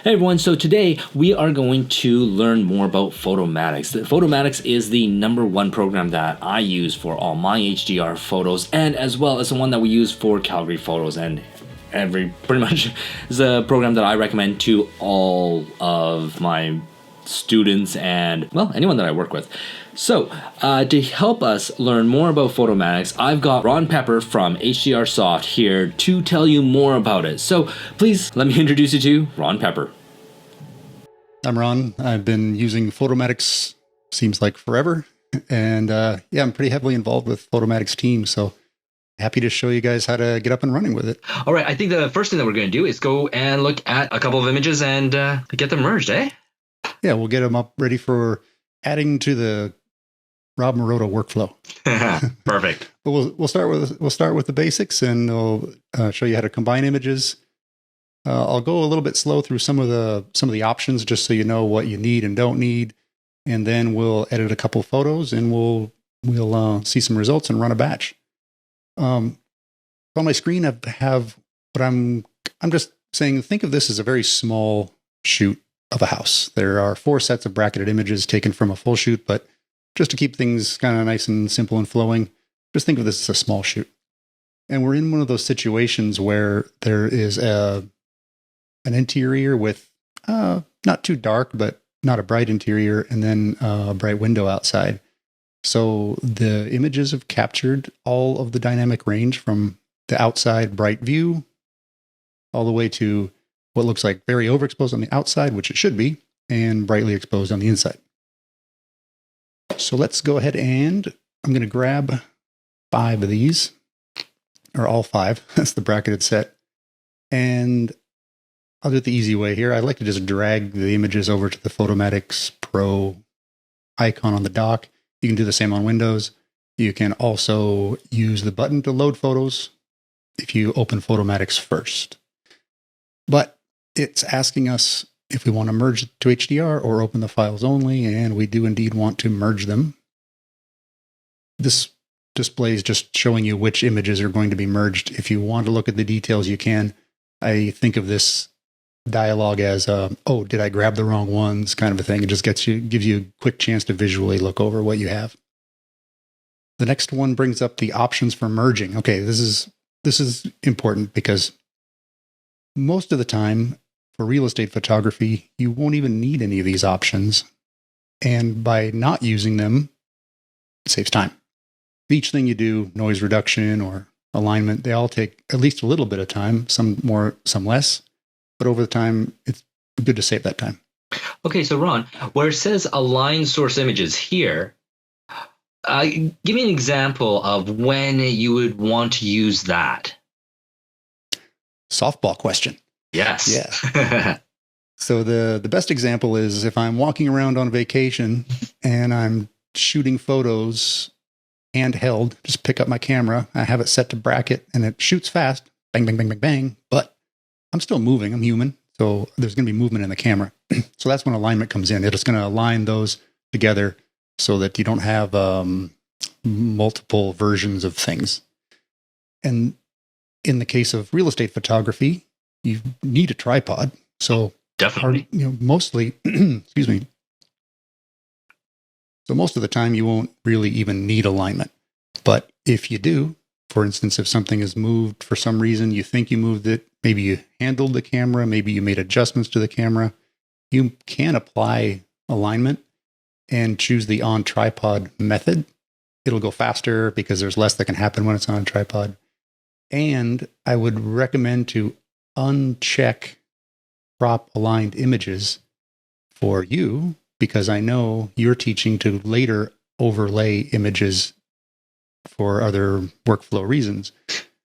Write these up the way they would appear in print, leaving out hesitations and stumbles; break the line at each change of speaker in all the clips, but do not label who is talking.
Hey everyone, so today we are going to learn more about Photomatix. Photomatix is the #1 program that I use for all my HDR photos, and as well as the one that we use for Calgary photos, and pretty much is a program that I recommend to all of my students and, well, anyone that I work with. So, to help us learn more about Photomatix, I've got Ron Pepper from HDR Soft here to tell you more about it. So, please let me introduce you to Ron Pepper.
I'm Ron. I've been using Photomatix, seems like forever. And yeah, I'm pretty heavily involved with Photomatix team. So happy to show you guys how to get up and running with it.
All right. I think the first thing that we're going to do is go and look at a couple of images and get them merged, eh?
Yeah, we'll get them up ready for adding to the Rob Maroto workflow.
Perfect.
But we'll start with the basics, and we'll show you how to combine images. I'll go a little bit slow through some of the options, just so you know what you need and don't need, and then we'll edit a couple photos, and we'll see some results and run a batch. On my screen, I have what I'm just saying. Think of this as a very small shoot of a house. There are 4 sets of bracketed images taken from a full shoot, but just to keep things kind of nice and simple and flowing, just think of this as a small shoot. And we're in one of those situations where there is an interior with not too dark, but not a bright interior, and then a bright window outside. So the images have captured all of the dynamic range from the outside bright view all the way to what looks like very overexposed on the outside, which it should be, and brightly exposed on the inside. So let's go ahead and I'm going to grab 5 of these, or all 5. That's the bracketed set. And I'll do it the easy way here. I like to just drag the images over to the Photomatix Pro icon on the dock. You can do the same on Windows. You can also use the button to load photos if you open Photomatix first. But it's asking us if we want to merge to HDR or open the files only, and we do indeed want to merge them. This display is just showing you which images are going to be merged. If you want to look at the details, you can. I think of this dialogue as, oh, did I grab the wrong ones, kind of a thing. It just gives you a quick chance to visually look over what you have. The next one brings up the options for merging. Okay, this is important because most of the time for real estate photography, you won't even need any of these options. And by not using them, it saves time. Each thing you do, noise reduction or alignment, they all take at least a little bit of time, some more, some less. But over the time, it's good to save that time.
Okay, so Ron, where it says align source images here, give me an example of when you would want to use that.
Softball question.
Yes.
Yeah. So the best example is if I'm walking around on vacation and I'm shooting photos handheld, just pick up my camera, I have it set to bracket, and it shoots fast, bang, bang, bang, bang, bang, but I'm still moving. I'm human. So there's going to be movement in the camera. So that's when alignment comes in. It's going to align those together so that you don't have multiple versions of things. And in the case of real estate photography, you need a tripod. So
definitely,
mostly, excuse me. So most of the time you won't really even need alignment. But if you do, for instance, if something is moved for some reason, you think you moved it, maybe you handled the camera, maybe you made adjustments to the camera, you can apply alignment and choose the on tripod method. It'll go faster because there's less that can happen when it's on a tripod. And I would recommend to uncheck crop aligned images for you, because I know you're teaching to later overlay images for other workflow reasons.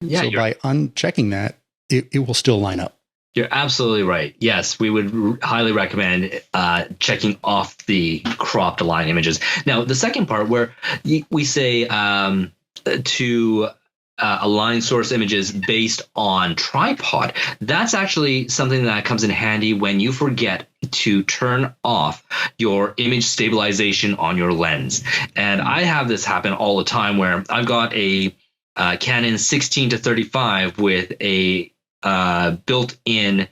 Yeah,
so by unchecking that, it will still line up.
You're absolutely right. Yes, we would highly recommend checking off the cropped align images. Now, the second part where we say to align source images based on tripod, that's actually something that comes in handy when you forget to turn off your image stabilization on your lens. And I have this happen all the time where I've got a Canon 16-35 with a built-in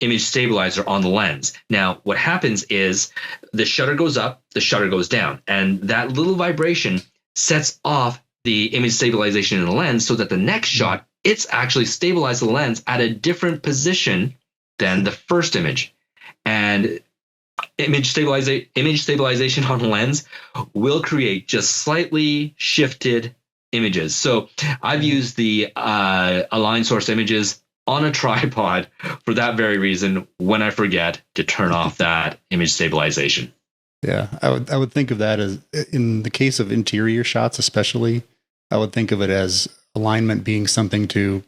image stabilizer on the lens. Now, what happens is the shutter goes up, the shutter goes down, and that little vibration sets off the image stabilization in the lens so that the next shot, it's actually stabilized the lens at a different position than the first image. And image stabilization on the lens will create just slightly shifted images. So I've used the align source images on a tripod for that very reason when I forget to turn off that image stabilization.
Yeah, I would think of that as, in the case of interior shots especially, I would think of it as alignment being something to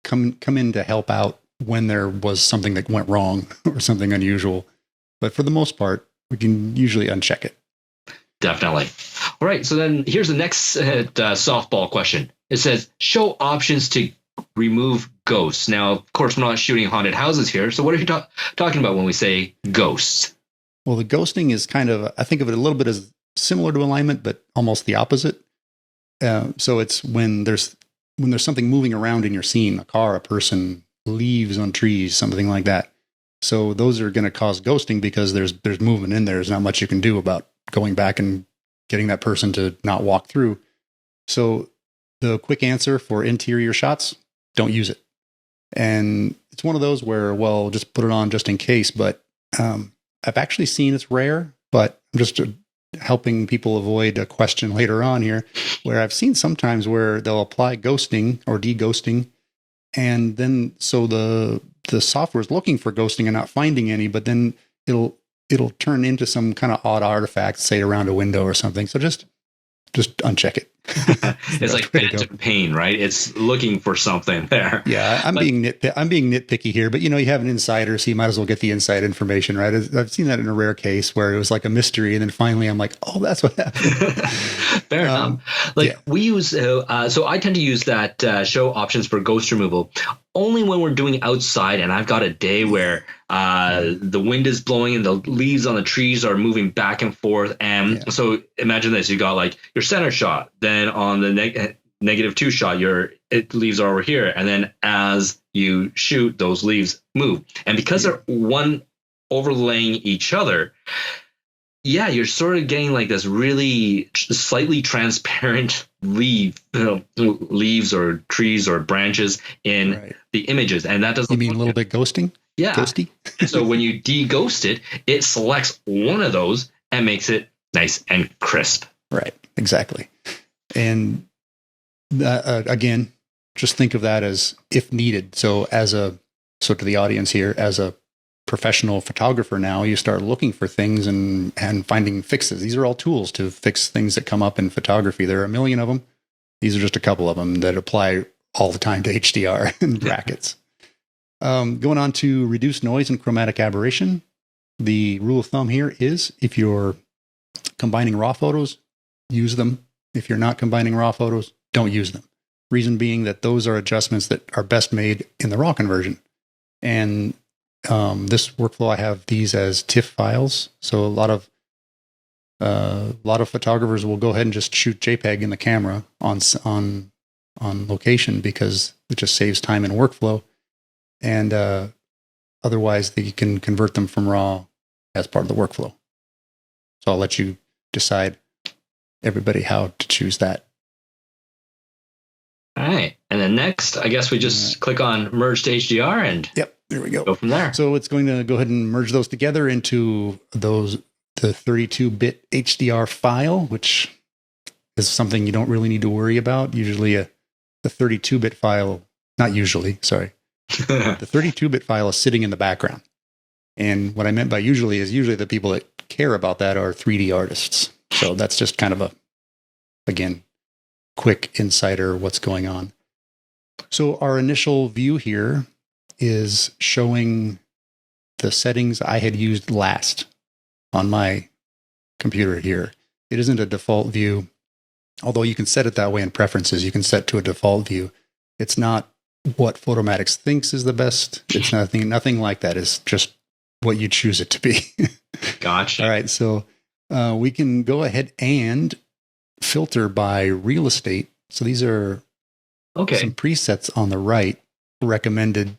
come in to help out when there was something that went wrong or something unusual. But for the most part, we can usually uncheck it.
Definitely. All right, so then here's the next softball question. It says, show options to remove ghosts. Now, of course, we're not shooting haunted houses here. So what are you talking about when we say ghosts?
Well, the ghosting is kind of, I think of it a little bit as similar to alignment, but almost the opposite. So it's when there's something moving around in your scene, a car, a person, leaves on trees, something like that. So those are going to cause ghosting because there's movement in there. There's not much you can do about going back and getting that person to not walk through. So the quick answer for interior shots, don't use it. And it's one of those where, well, just put it on just in case. But I've actually seen it's rare, but I'm just helping people avoid a question later on here, where I've seen sometimes where they'll apply ghosting or de-ghosting. And then so the software is looking for ghosting and not finding any, but then it'll turn into some kind of odd artifact, say around a window or something. So just uncheck it.
It's like phantom pain, right? It's looking for something there.
Yeah, I'm being nitpicky here, but you have an insider, so you might as well get the inside information, right? I've seen that in a rare case where it was like a mystery, and then finally I'm like, oh, that's what happened.
Fair enough. We use, so I tend to use that show options for ghost removal only when we're doing outside, and I've got a day where the wind is blowing and the leaves on the trees are moving back and forth. And so imagine this, you got like your center shot, then on the -2 shot, leaves are over here. And then as you shoot, those leaves move. And because they're one overlaying each other, you're sort of getting like this really slightly transparent leaves or trees or branches in the images. And that doesn't.
You mean a little bit ghosting?
Yeah.
Ghosty?
So when you de-ghost it, it selects one of those and makes it nice and crisp.
Right. Exactly. And again, just think of that as if needed. So to the audience here, as a professional photographer now, you start looking for things and finding fixes. These are all tools to fix things that come up in photography. There are a million of them. These are just a couple of them that apply all the time to HDR and brackets. Going on to reduce noise and chromatic aberration. The rule of thumb here is if you're combining raw photos, use them. If you're not combining raw photos, don't use them. Reason being that those are adjustments that are best made in the raw conversion. And this workflow, I have these as TIFF files. So a lot of photographers will go ahead and just shoot JPEG in the camera on location because it just saves time and workflow. And otherwise, they can convert them from raw as part of the workflow. So I'll let you decide, everybody, how to choose that.
All right. And then next, I guess we just click on merge to HDR and
there we go.
Go from there.
So it's going to go ahead and merge those together into the 32-bit HDR file, which is something you don't really need to worry about. Usually the 32-bit file, not usually, sorry. The 32-bit file is sitting in the background. And what I meant by usually is usually the people that care about that are 3D artists. So that's just kind of again, quick insider what's going on. So our initial view here is showing the settings I had used last on my computer here. It isn't a default view, although you can set it that way in preferences. You can set to a default view. It's not what Photomatix thinks is the best. It's nothing like that. It's just what you choose it to be.
Gotcha.
All right. So we can go ahead and filter by real estate. So these are some presets on the right recommended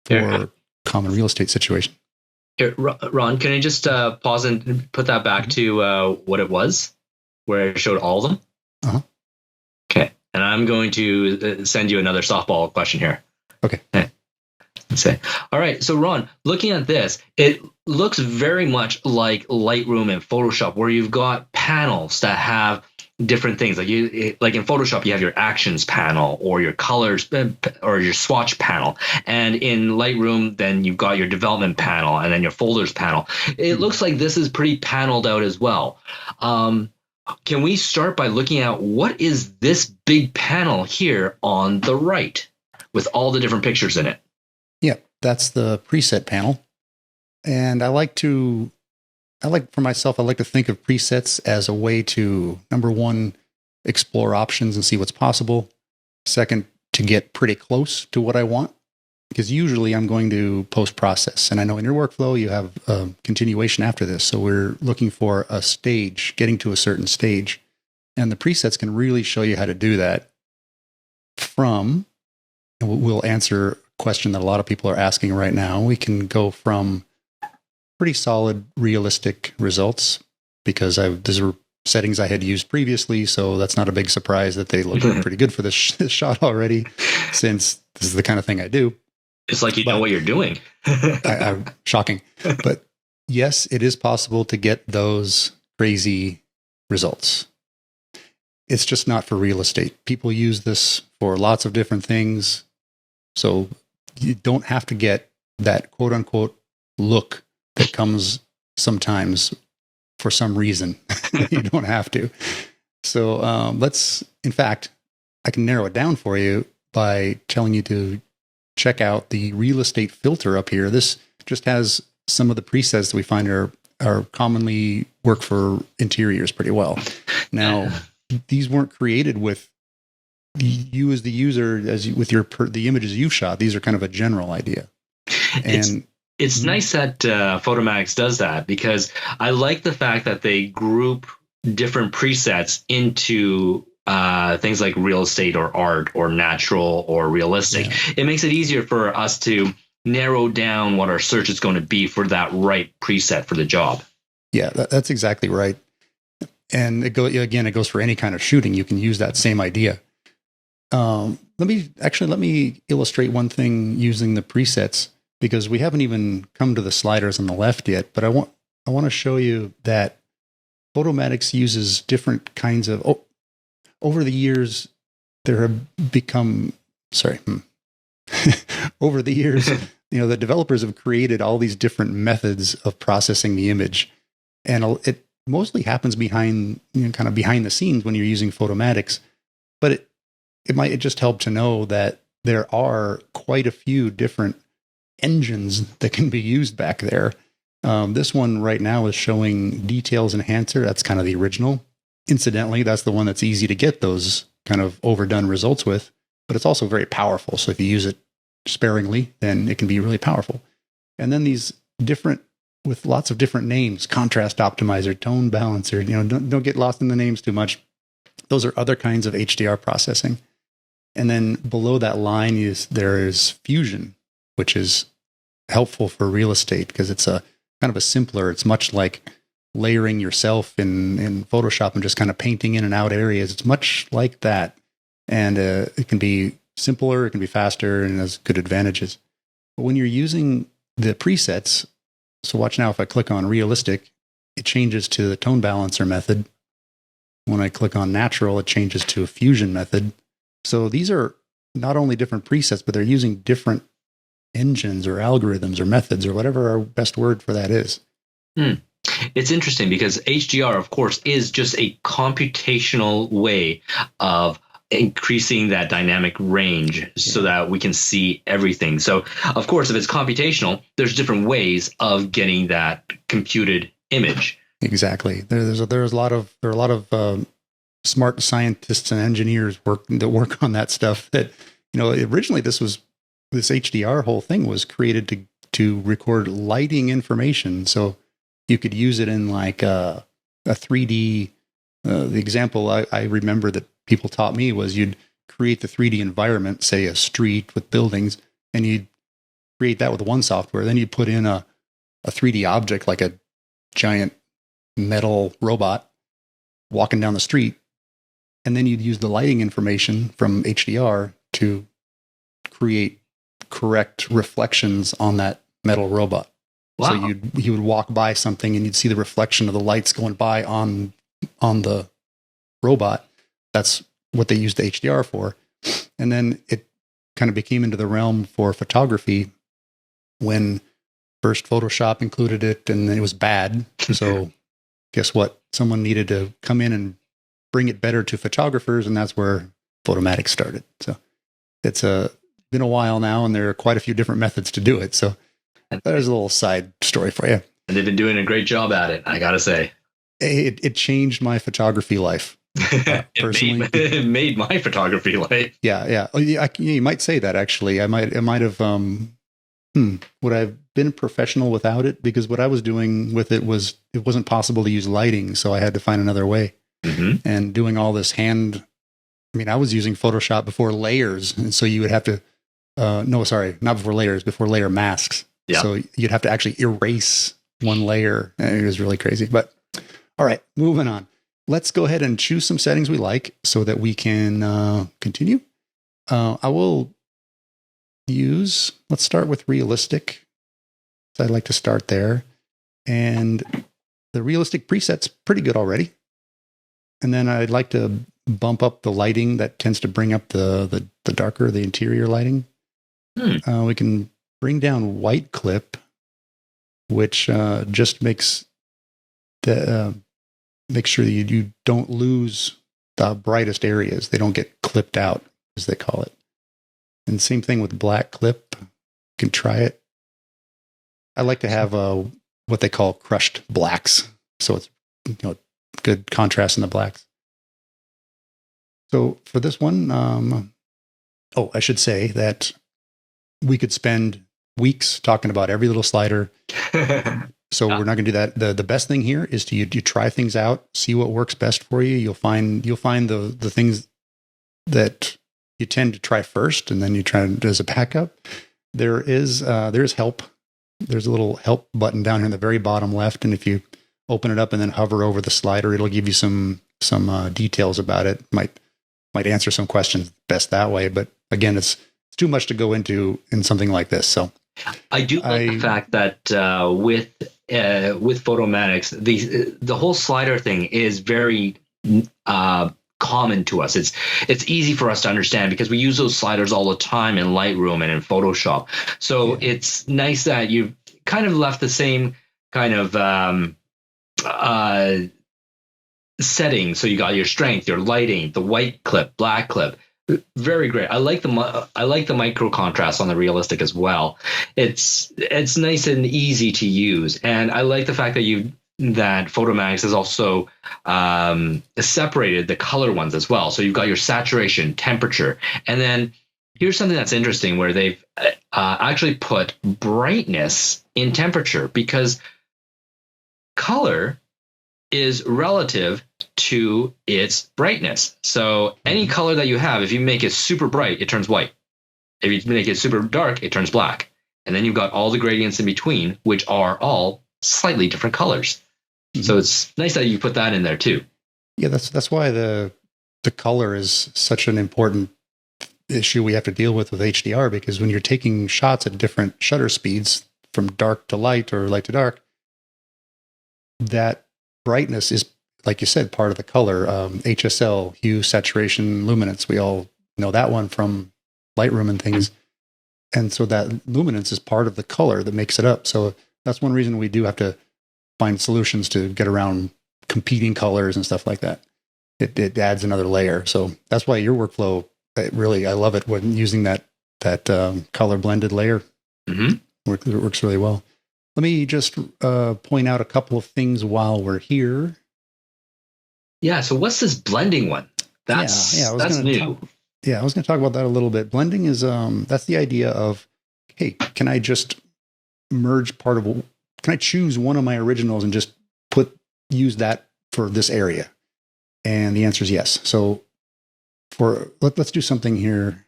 for common real estate situation.
Here, Ron, can I just pause and put that back to what it was, where it showed all of them?
Uh-huh.
Okay. And I'm going to send you another softball question here.
Okay.
Say, all right. So, Ron, looking at this, it looks very much like Lightroom and Photoshop, where you've got panels that have different things. Like in Photoshop, you have your actions panel or your colors or your swatch panel, and in Lightroom, then you've got your development panel and then your folders panel. It looks like this is pretty paneled out as well. Can we start by looking at what is this big panel here on the right with all the different pictures in it?
Yeah, that's the preset panel. And I like for myself, I like to think of presets as a way to, number one, explore options and see what's possible. Second, to get pretty close to what I want, because usually I'm going to post-process. And I know in your workflow, you have a continuation after this. So we're looking for a stage, getting to a certain stage. And the presets can really show you how to do that and we'll answer question that a lot of people are asking right now. We can go from pretty solid, realistic results because these were settings I had used previously, so that's not a big surprise that they look pretty good for this shot already, since this is the kind of thing I do.
It's like you know what you're doing.
Shocking. But yes, it is possible to get those crazy results. It's just not for real estate. People use this for lots of different things. So you don't have to get that quote unquote look that comes sometimes for some reason. You don't have to. So in fact, I can narrow it down for you by telling you to check out the real estate filter up here. This just has some of the presets that we find are commonly work for interiors pretty well. Now, these weren't created with you as the user, the images you've shot. These are kind of a general idea. And
it's nice that Photomatix does that, because I like the fact that they group different presets into things like real estate or art or natural or realistic. Yeah. It makes it easier for us to narrow down what our search is going to be for that right preset for the job.
Yeah, that's exactly right. And it goes for any kind of shooting. You can use that same idea. Let me illustrate one thing using the presets, because we haven't even come to the sliders on the left yet, but I want to show you that Photomatix uses different kinds of, over the years, over the years, the developers have created all these different methods of processing the image. And it mostly happens behind the scenes when you're using Photomatix, but it might just help to know that there are quite a few different engines that can be used back there. This one right now is showing Details Enhancer. That's kind of the original. Incidentally, that's the one that's easy to get those kind of overdone results with, but it's also very powerful. So if you use it sparingly, then it can be really powerful. And then these different, with lots of different names, Contrast Optimizer, Tone Balancer, don't get lost in the names too much. Those are other kinds of HDR processing. And then below that line there is Fusion, which is helpful for real estate because it's a kind of a simpler, it's much like layering yourself in Photoshop and just kind of painting in and out areas. It's much like that. And it can be simpler, it can be faster, and has good advantages. But when you're using the presets, so watch now, if I click on realistic, it changes to the tone balancer method. When I click on natural, it changes to a fusion method. So these are not only different presets, but they're using different engines or algorithms or methods or whatever our best word for that is.
It's interesting because HDR, of course, is just a computational way of increasing that dynamic range so that we can see everything. So, of course, if it's computational, there's different ways of getting that computed image.
Exactly. There are a lot of smart scientists and engineers that work on that stuff. That originally this HDR whole thing was created to record lighting information, so you could use it in like a 3D. The example I remember that people taught me was you'd create the 3D environment, say a street with buildings, and you'd create that with one software. Then you put in a 3D object like a giant metal robot walking down the street. And then you'd use the lighting information from HDR to create correct reflections on that metal robot.
Wow.
So he would walk by something and you'd see the reflection of the lights going by on the robot. That's what they used the HDR for. And then it kind of became into the realm for photography when first Photoshop included it, and it was bad. So guess what? Someone needed to come in and bring it better to photographers, and that's where Photomatix started. So it's been a while now, and there are quite a few different methods to do it. So there's a little side story for you.
And they've been doing a great job at it, I got to say.
It changed my photography life. Personally,
it made my photography life.
Yeah. Oh, yeah, you might say that actually. I might have. Would I have been professional without it? Because what I was doing with it wasn't possible to use lighting, so I had to find another way. Mm-hmm. And doing all this I was using Photoshop before layers, and so you would have to. Not before layers, before layer masks. Yeah. So you'd have to actually erase one layer. It was really crazy. But all right, moving on. Let's go ahead and choose some settings we like so that we can continue. I will let's start with realistic. So I'd like to start there. And the realistic preset's pretty good already. And then I'd like to bump up the lighting. That tends to bring up the darker, the interior lighting. We can bring down white clip, which just makes make sure that you don't lose the brightest areas. They don't get clipped out, as they call it. And same thing with black clip. You can try it. I like to have what they call crushed blacks. So it's good contrast in the blacks. So for this one, I should say that we could spend weeks talking about every little slider. So we're not going to do that. The best thing here is to you try things out, see what works best for you. You'll find the things that you tend to try first, and then you try as a backup. There is help. There's a little help button down here in the very bottom left, and if you open it up and then hover over the slider, it'll give you some details about it. Might answer some questions best that way. But again, it's too much to go into in something like this. So
I do like the fact that with Photomatix, the whole slider thing is very common to us. It's easy for us to understand because we use those sliders all the time in Lightroom and in Photoshop. So it's nice that you've kind of left the same kind of setting. So you got your strength, your lighting, the white clip, black clip. Very great. I like the micro contrast on the realistic as well. It's nice and easy to use, and I like the fact that Photomatix has also separated the color ones as well. So you've got your saturation, temperature, and then here's something that's interesting where they've actually put brightness in temperature, because color is relative to its brightness. So any color that you have, if you make it super bright, it turns white. If you make it super dark, it turns black. And then you've got all the gradients in between, which are all slightly different colors. Mm-hmm. So it's nice that you put that in there too.
Yeah, that's why the color is such an important issue we have to deal with HDR, because when you're taking shots at different shutter speeds from dark to light or light to dark, that brightness is, like you said, part of the color. HSL, hue, saturation, luminance. We all know that one from Lightroom and things. And so that luminance is part of the color that makes it up. So that's one reason we do have to find solutions to get around competing colors and stuff like that. It adds another layer. So that's why your workflow, I love it when using that color blended layer. Mm-hmm. It works really well. Let me just point out a couple of things while we're here.
Yeah. So what's this blending one? That's new.
I was going to talk about that a little bit. Blending is that's the idea of, hey, can I just merge can I choose one of my originals and just use that for this area? And the answer is yes. So let's do something here.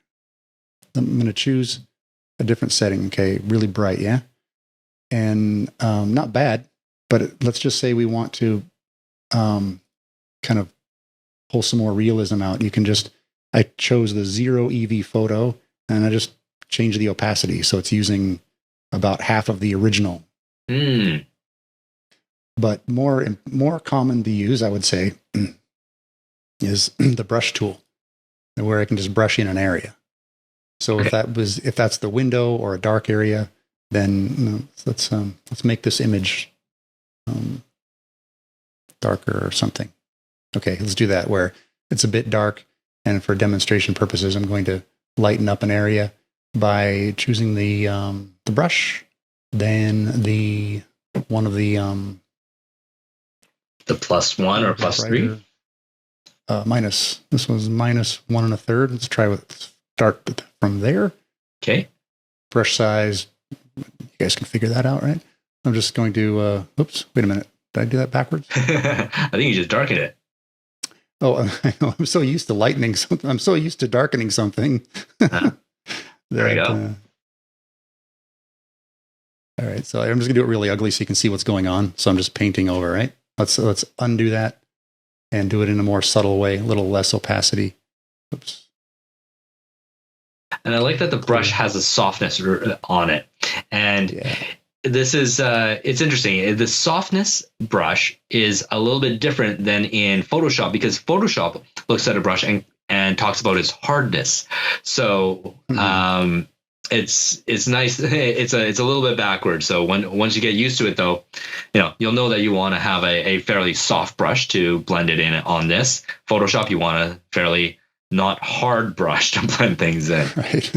I'm going to choose a different setting. Okay, really bright, yeah, and not bad. But let's just say we want to kind of pull some more realism out. I chose the 0 EV photo, and I just changed the opacity, so it's using about half of the original. But more common to use, I would say, is the brush tool, where I can just brush in an area. So if that's the window or a dark area, then let's make this image darker or something. Okay, let's do that where it's a bit dark, and for demonstration purposes, I'm going to lighten up an area by choosing the brush, then the
+1 or +3.
Minus. This was -1 1/3. Let's start from there.
Okay.
Brush size. You guys can figure that out, right? I'm just going to. Oops. Wait a minute. Did I do that backwards?
I think you just darkened it.
Oh, I know. I'm so used to lightening something. I'm so used to darkening something.
There we go.
All right. So I'm just gonna do it really ugly so you can see what's going on. So I'm just painting over. Right. Let's undo that and do it in a more subtle way, a little less opacity. Oops.
And I like that the brush has a softness on it. And this is, it's interesting. The softness brush is a little bit different than in Photoshop, because Photoshop looks at a brush and talks about its hardness. So it's nice. It's a little bit backwards. So once you get used to it, though, you'll know that you want to have a fairly soft brush to blend it in. On this Photoshop, you want a fairly not hard brush to blend things in.
Right.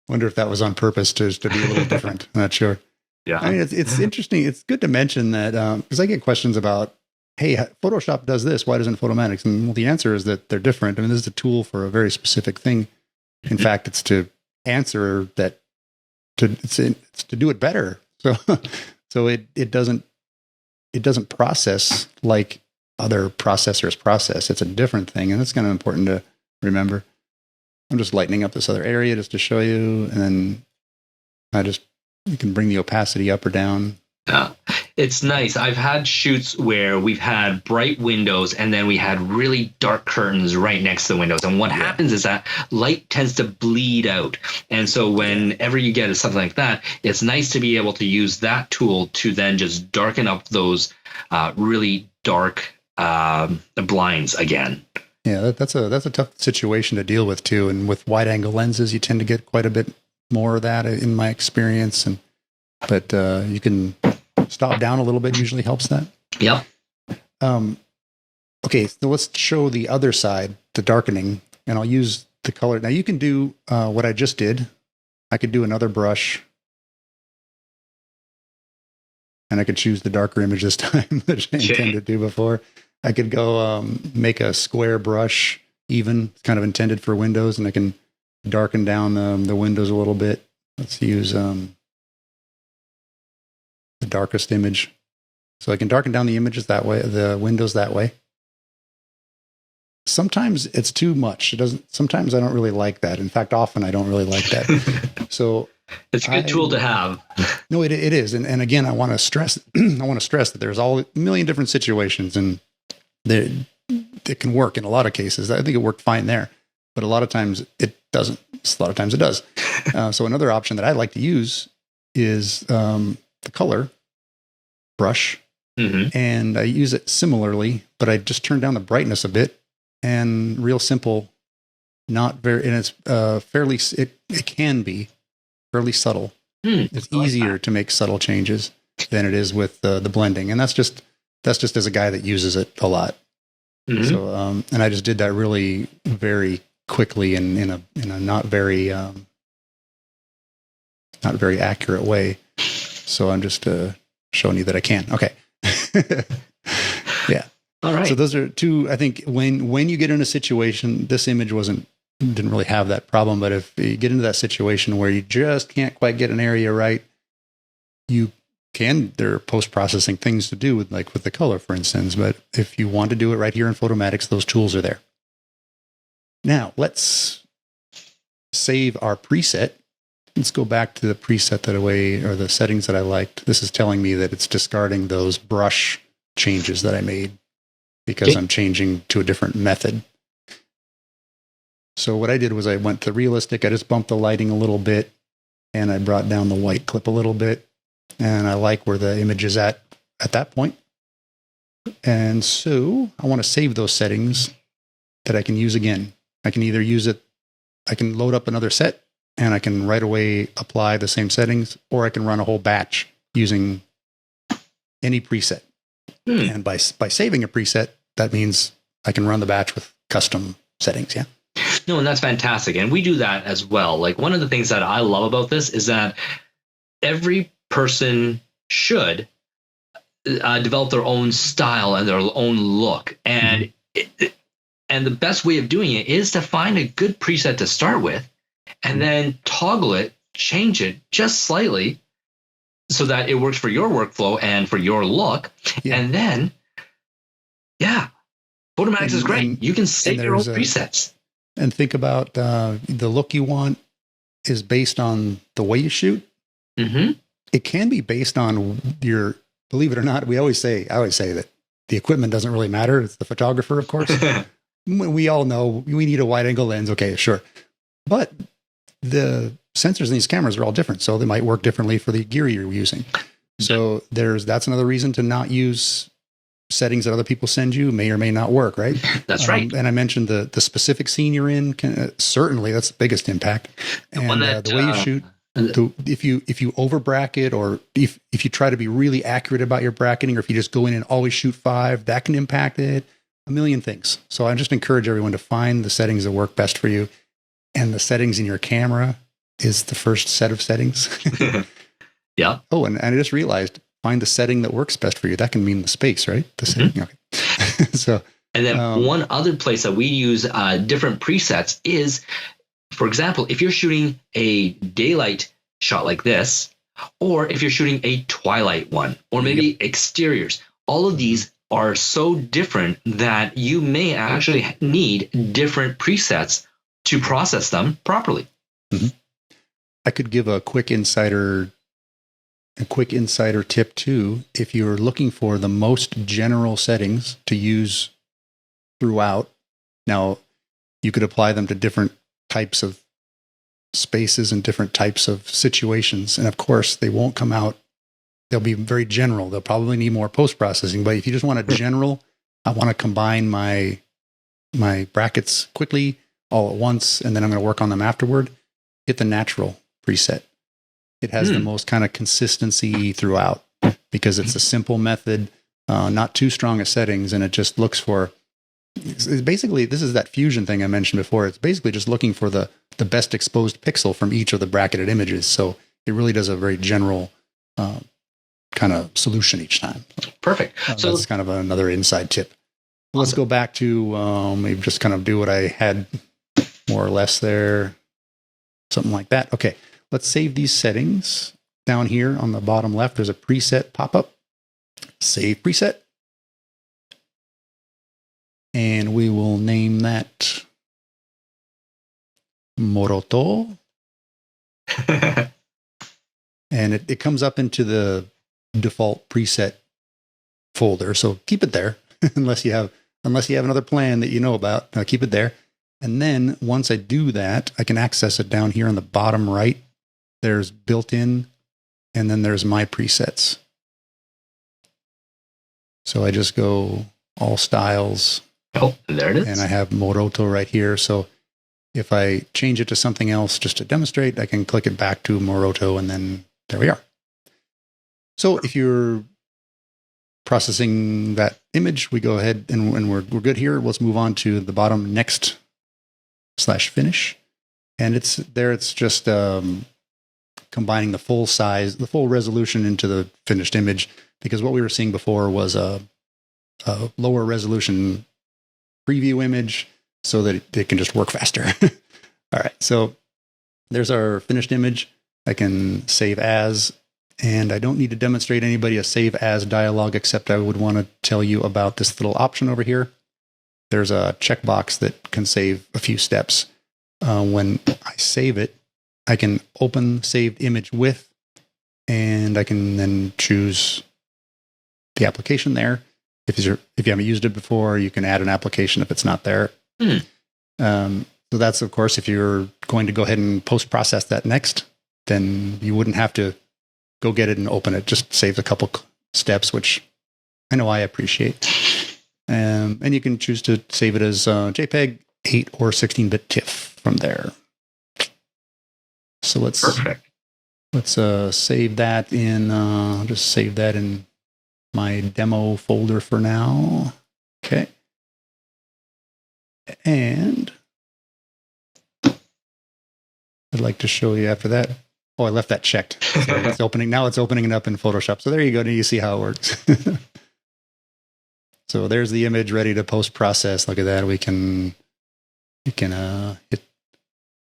Wonder if that was on purpose to be a little different. I'm not sure.
Yeah.
I mean, it's interesting. It's good to mention that because I get questions about, hey, Photoshop does this. Why doesn't Photomatix? And the answer is that they're different. I mean, this is a tool for a very specific thing. In fact, it's to answer that. It's to do it better. So it doesn't process like other processors process. It's a different thing, and that's kind of important to remember. I'm just lightening up this other area just to show you, and then you can bring the opacity up or down.
Yeah, it's nice. I've had shoots where we've had bright windows and then we had really dark curtains right next to the windows. And what happens is that light tends to bleed out. And so whenever you get something like that, it's nice to be able to use that tool to then just darken up those really dark blinds again.
Yeah, that's a tough situation to deal with too. And with wide angle lenses, you tend to get quite a bit more of that in my experience. But you can stop down a little bit. Usually helps that.
Yep.
Okay, so let's show the other side, the darkening, and I'll use the color. Now you can do what I just did. I could do another brush, and I could choose the darker image this time, which I intended to do before. I could go make a square brush, even kind of intended for windows, and I can darken down the windows a little bit. Let's use the darkest image. So I can darken down the images that way, the windows that way. Sometimes it's too much. Sometimes I don't really like that. In fact, often I don't really like that. So
it's a good tool to have.
No, it is. And again, I want to stress that there's a million different situations, and it can work in a lot of cases. I think it worked fine there, but a lot of times it doesn't. A lot of times it does. So another option that I like to use is the color brush.
Mm-hmm.
And I use it similarly, but I just turn down the brightness a bit, and real simple, not very, and it's fairly, it can be fairly subtle. It's easier to make subtle changes than it is with the blending. And that's just as a guy that uses it a lot. Mm-hmm. So, and I just did that really very quickly and in a not very accurate way. So I'm just showing you that I can. Okay. Yeah.
All right.
So those are two. I think when you get in a situation, this image didn't really have that problem. But if you get into that situation where you just can't quite get an area right, there are post-processing things to do with the color, for instance. But if you want to do it right here in Photomatix, those tools are there. Now let's save our preset let's go back to the preset or the settings that I liked. This is telling me that it's discarding those brush changes that I made because I'm changing to a different method. So what I did was I went to realistic. I just bumped the lighting a little bit and I brought down the white clip a little bit. And I like where the image is at that point. And so I want to save those settings that I can use again. I can either use it, I can load up another set and I can right away apply the same settings, or I can run a whole batch using any preset. And by saving a preset, that means I can run the batch with custom settings. Yeah.
No, and that's fantastic. And we do that as well. Like, one of the things that I love about this is that every person should develop their own style and their own look. And and the best way of doing it is to find a good preset to start with and then toggle it, change it just slightly so that it works for your workflow and for your look. Yeah. And then, Photomatix is great. You can save your own presets.
And think about the look you want is based on the way you shoot. It can be based on your, believe it or not, I always say that the equipment doesn't really matter. It's the photographer, of course. We all know we need a wide angle lens. Okay, sure. But the sensors in these cameras are all different. So they might work differently for the gear you're using. So that's another reason to not use settings that other people send you. May or may not work, right?
That's right.
And I mentioned the specific scene you're in. Certainly, that's the biggest impact. And the way you shoot. If you over bracket, or if you try to be really accurate about your bracketing, or if you just go in and always shoot 5, that can impact it. A million things. So I just encourage everyone to find the settings that work best for you. And the settings in your camera is the first set of settings.
Yeah.
Oh, and I just realized, find the setting that works best for you. That can mean the space, right? The setting. Okay. So,
and then one other place that we use different presets is, for example, if you're shooting a daylight shot like this, or if you're shooting a twilight one, or maybe exteriors, all of these are so different that you may actually need different presets to process them properly.
I could give a quick insider tip too. If you're looking for the most general settings to use throughout, now you could apply them to different types of spaces and different types of situations. And of course, they won't come out. They'll be very general. They'll probably need more post-processing. But if you just want a general, I want to combine my brackets quickly all at once, and then I'm going to work on them afterward, hit the natural preset. It has the most kind of consistency throughout because it's a simple method, not too strong of settings, and it just looks for, basically, this is that fusion thing I mentioned before. It's basically just looking for the best exposed pixel from each of the bracketed images. So it really does a very general kind of solution each time.
Perfect.
So that's kind of another inside tip. Let's go back to maybe just kind of do what I had more or less there. Something like that. Okay. Let's save these settings. Down here on the bottom left, there's a preset pop-up. Save preset. And we will name that Moroto. And it comes up into the default preset folder. So keep it there unless you have another plan that you know about. Keep it there. And then once I do that, I can access it down here on the bottom right. There's built-in, and then there's my presets. So I just go all styles.
Oh, there it is.
And I have Moroto right here. So if I change it to something else just to demonstrate, I can click it back to Moroto, and then there we are. So if you're processing that image, we go ahead and we're good here. Let's move on to the bottom next/finish. And it's just combining the full size, the full resolution into the finished image, because what we were seeing before was a lower resolution preview image so that it can just work faster. All right. So there's our finished image. I can save as, and I don't need to demonstrate anybody a save as dialog, except I would want to tell you about this little option over here. There's a checkbox that can save a few steps. When I save it, I can open saved image with, and I can then choose the application there. If you haven't used it before, you can add an application if it's not there. So that's, of course, if you're going to go ahead and post-process that next, then you wouldn't have to go get it and open it. Just saves a couple steps, which I know I appreciate. And you can choose to save it as JPEG, 8 or 16-bit TIFF from there. So let's save that in. I'll just save that in my demo folder for now. Okay. And I'd like to show you after that. Oh, I left that checked. So it's opening. Now it's opening it up in Photoshop. So there you go. Now you see how it works. So there's the image ready to post-process. Look at that. We can hit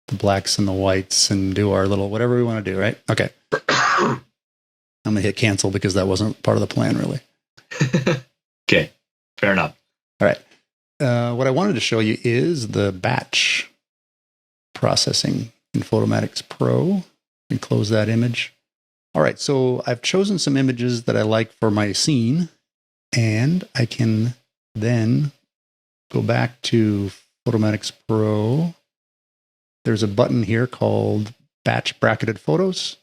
the blacks and the whites and do our little whatever we want to do, right? Okay. I'm going to hit cancel because that wasn't part of the plan, really.
Okay. Fair enough.
All right. What I wanted to show you is the batch processing in Photomatix Pro. And close that image. All right, so I've chosen some images that I like for my scene, and I can then go back to Photomatix Pro. There's a button here called Batch Bracketed Photos.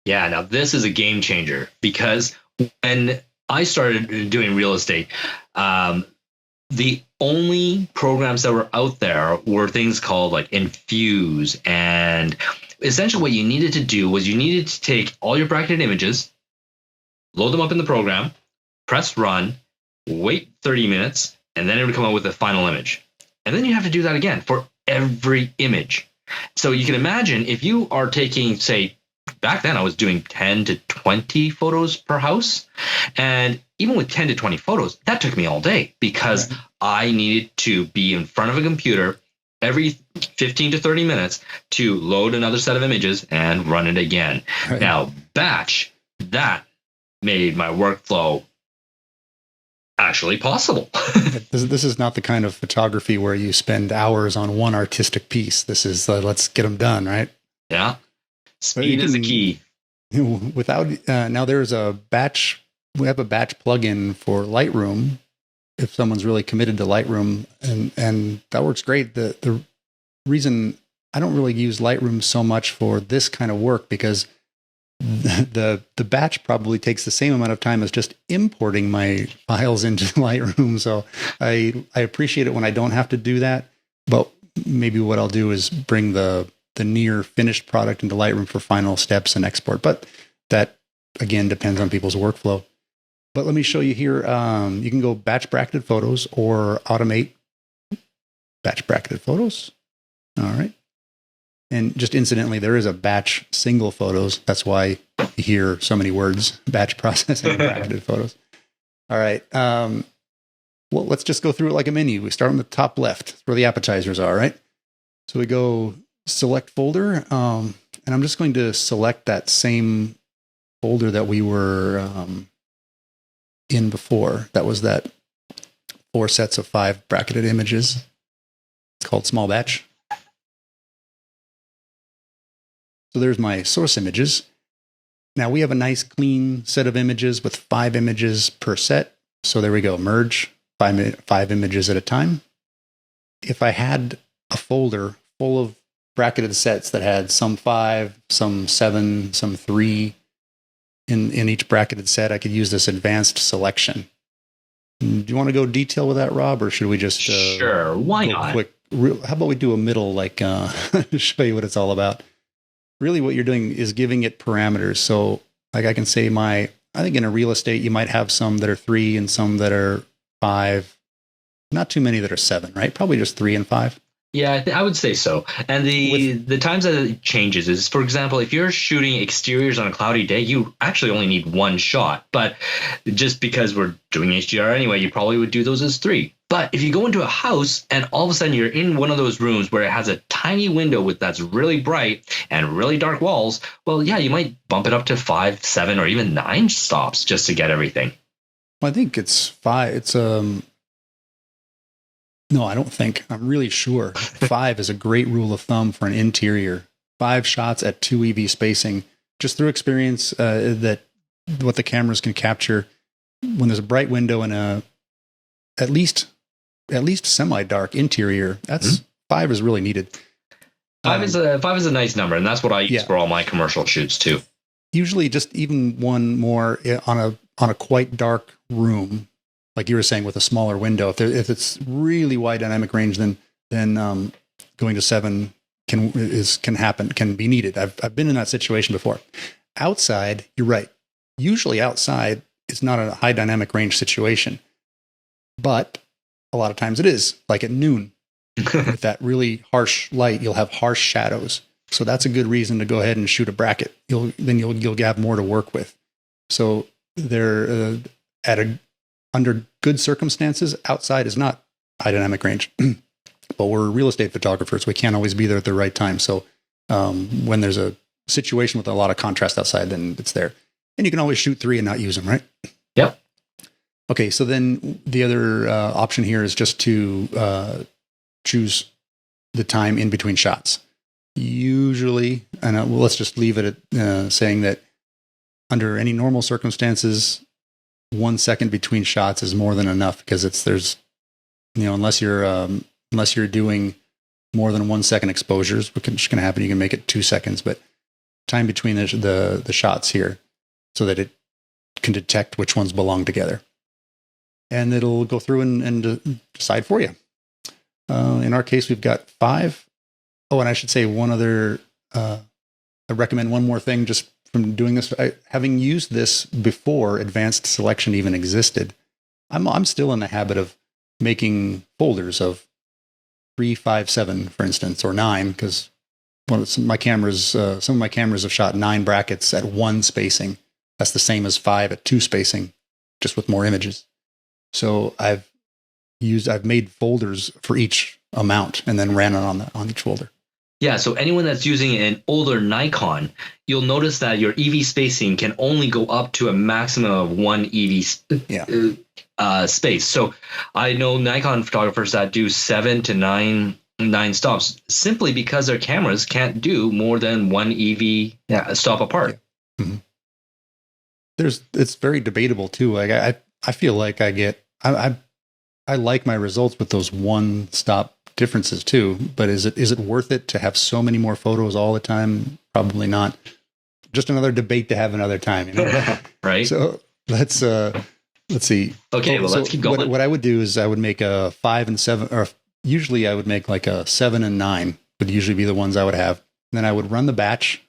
Yeah, now this is a game changer because when I started doing real estate, the only programs that were out there were things called like Infuse, and essentially what you needed to do was you needed to take all your bracketed images, load them up in the program, press run, wait 30 minutes, and then it would come out with the final image. And then you have to do that again for every image. So you can imagine if you are taking, say, back then I was doing 10 to 20 photos per house. And even with 10 to 20 photos, that took me all day because I needed to be in front of a computer every 15 to 30 minutes to load another set of images and run it again. Right. Now, batch, that made my workflow actually possible.
This is not the kind of photography where you spend hours on one artistic piece. This is let's get them done, right?
Yeah. Speed is the key.
Without now, there's a batch. We have a batch plugin for Lightroom. If someone's really committed to Lightroom, and that works great. The reason I don't really use Lightroom so much for this kind of work because the batch probably takes the same amount of time as just importing my files into Lightroom. So I appreciate it when I don't have to do that. But maybe what I'll do is bring the near finished product into Lightroom for final steps and export. But that again depends on people's workflow. But let me show you here. You can go batch bracketed photos or automate batch bracketed photos. All right. And just incidentally, there is a batch single photos. That's why you hear so many words, batch processing and bracketed photos. All right. Well, let's just go through it like a menu. We start on the top left. That's where the appetizers are, right? So we go select folder. And I'm just going to select that same folder that we were in before. That was that 4 sets of 5 bracketed images. It's called small batch. So there's my source images. Now we have a nice clean set of images with 5 images per set. So there we go, merge 5 images at a time. If I had a folder full of bracketed sets that had some 5, some 7, some 3, in each bracketed set, I could use this advanced selection. Do you want to go detail with that, Rob, or should we just
sure? Why not?
Quick? How about we do a middle, like show you what it's all about? Really, what you're doing is giving it parameters. So, like I can say, I think in a real estate, you might have some that are 3 and some that are 5. Not too many that are 7, right? Probably just 3 and 5.
Yeah, I would say so. And the times that it changes is, for example, if you're shooting exteriors on a cloudy day, you actually only need 1 shot. But just because we're doing HDR anyway, you probably would do those as 3. But if you go into a house and all of a sudden you're in one of those rooms where it has a tiny window that's really bright and really dark walls, well, yeah, you might bump it up to 5, 7, or even 9 stops just to get everything.
Well, I think it's 5. It's No, I don't think. I'm really sure 5 is a great rule of thumb for an interior. 5 shots at 2 EV spacing, just through experience that what the cameras can capture when there's a bright window and at least semi-dark interior. That's 5 is really needed.
5 is a nice number, and that's what I use for all my commercial shoots too.
Usually, just even one more on a quite dark room, like you were saying, with a smaller window. If it's really wide dynamic range, then going to 7 can be needed. I've been in that situation before. Outside, you're right. Usually outside, it's not a high dynamic range situation, but a lot of times it is. Like at noon, with that really harsh light, you'll have harsh shadows. So that's a good reason to go ahead and shoot a bracket. You'll have more to work with. So they're under good circumstances, outside is not high dynamic range. But we're real estate photographers. We can't always be there at the right time. So when there's a situation with a lot of contrast outside, then it's there. And you can always shoot 3 and not use them, right?
Yep.
Okay, so then the other option here is just to choose the time in between shots. Usually, and let's just leave it at saying that under any normal circumstances, 1 second between shots is more than enough, because unless you're doing more than 1 second exposures, which can happen, you can make it 2 seconds, but time between the shots here, so that it can detect which ones belong together. And it'll go through and decide for you. In our case, we've got 5. Oh, and I should say one other, I recommend one more thing just from doing this. Having used this before advanced selection even existed, I'm still in the habit of making folders of 3, 5, 7, for instance, or 9, because some of my cameras have shot 9 brackets at 1 spacing. That's the same as 5 at 2 spacing, just with more images. So I've made folders for each amount and then ran it on each folder.
Yeah, so anyone that's using an older Nikon, you'll notice that your EV spacing can only go up to a maximum of 1 EV space. So I know Nikon photographers that do 7 to 9 stops, simply because their cameras can't do more than 1 EV stop apart.
Yeah. Mm-hmm. It's very debatable too. Like I feel like I like my results with those 1 stop differences too, but is it worth it to have so many more photos all the time? Probably not. Just another debate to have another time,
Right.
So let's see.
Okay, let's keep going.
What I would do is I would make a 5 and 7, or usually I would make like a 7 and 9 would usually be the ones I would have. And then I would run the batch.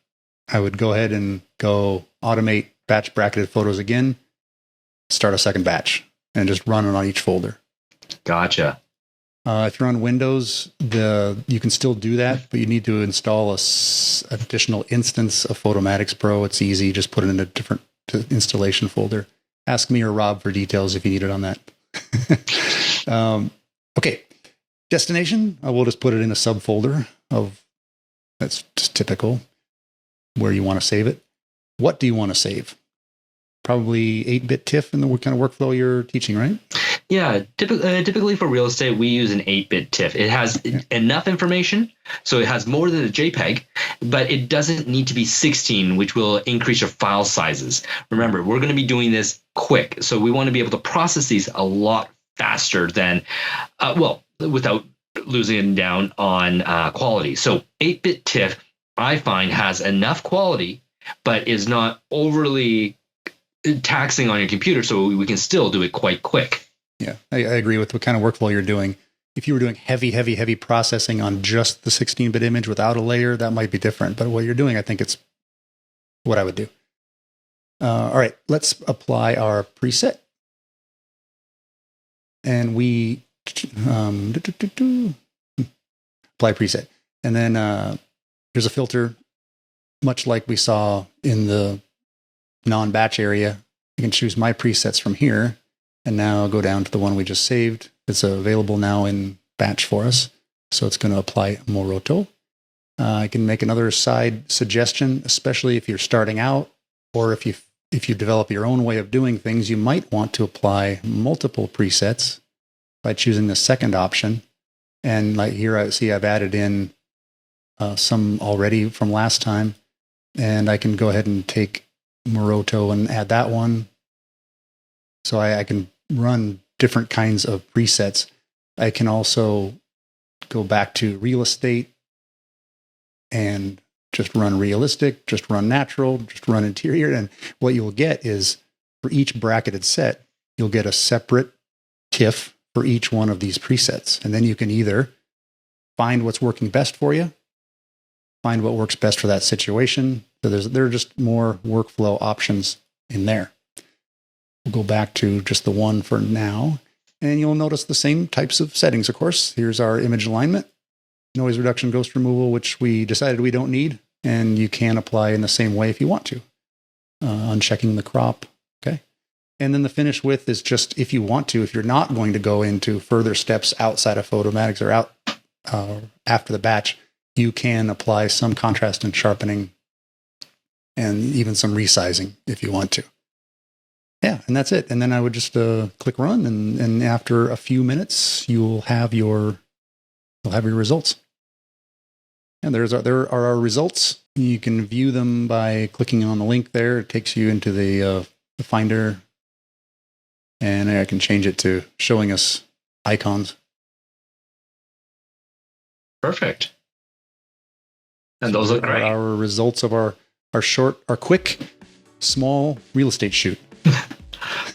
I would go ahead and go automate batch bracketed photos again, start a second batch, and just run it on each folder.
Gotcha.
If you're on Windows, you can still do that, but you need to install additional instance of Photomatix Pro. It's easy. Just put it in a different installation folder. Ask me or Rob for details if you need it on that. Okay. Destination, we'll just put it in a subfolder that's just typical where you want to save it. What do you want to save? Probably 8-bit TIFF in the kind of workflow you're teaching, right?
Yeah, typically for real estate, we use an 8-bit TIFF. It has enough information, so it has more than a JPEG, but it doesn't need to be 16, which will increase your file sizes. Remember, we're going to be doing this quick, so we want to be able to process these a lot faster than, without losing down on quality. So 8-bit TIFF, I find, has enough quality, but is not overly taxing on your computer, so we can still do it quite quick.
Yeah, I agree with what kind of workflow you're doing. If you were doing heavy processing on just the 16-bit image without a layer, that might be different. But what you're doing, I think it's what I would do. All right, let's apply our preset. And we apply preset. And then here's a filter, much like we saw in the non-batch area. You can choose my presets from here. And now go down to the one we just saved. It's available now in batch for us. So it's going to apply Moroto. I can make another side suggestion, especially if you're starting out, or if you develop your own way of doing things, you might want to apply multiple presets by choosing the second option. And like here, I see I've added in some already from last time, and I can go ahead and take Moroto and add that one. So I can run different kinds of presets. I can also go back to real estate and just run realistic, just run natural, just run interior. And what you'll get is for each bracketed set, you'll get a separate TIFF for each one of these presets. And then you can either find what's working best for you, find what works best for that situation. So there are just more workflow options in there. We'll go back to just the one for now. And you'll notice the same types of settings, of course. Here's our image alignment, noise reduction, ghost removal, which we decided we don't need. And you can apply in the same way if you want to. Unchecking the crop. Okay. And then the finish width is just if you want to, if you're not going to go into further steps outside of Photomatix or out after the batch, you can apply some contrast and sharpening and even some resizing if you want to. Yeah, and that's it. And then I would just click run, and after a few minutes, you'll have your results. And there are our results. You can view them by clicking on the link there. It takes you into the Finder, and I can change it to showing us icons.
Perfect. And those look great.
Our results of our quick, small real estate shoot.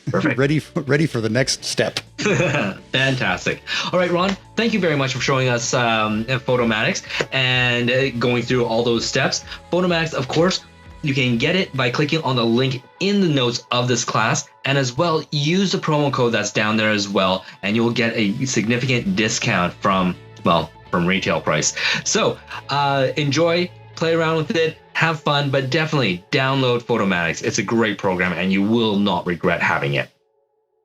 Perfect.
ready for the next step.
Fantastic. All right, Ron, thank you very much for showing us Photomatix and going through all those steps. Photomatix, of course, you can get it by clicking on the link in the notes of this class, and as well, use the promo code that's down there as well, and you'll get a significant discount from retail price. So enjoy, play around with it, have fun, but definitely download Photomatix. It's a great program and you will not regret having it.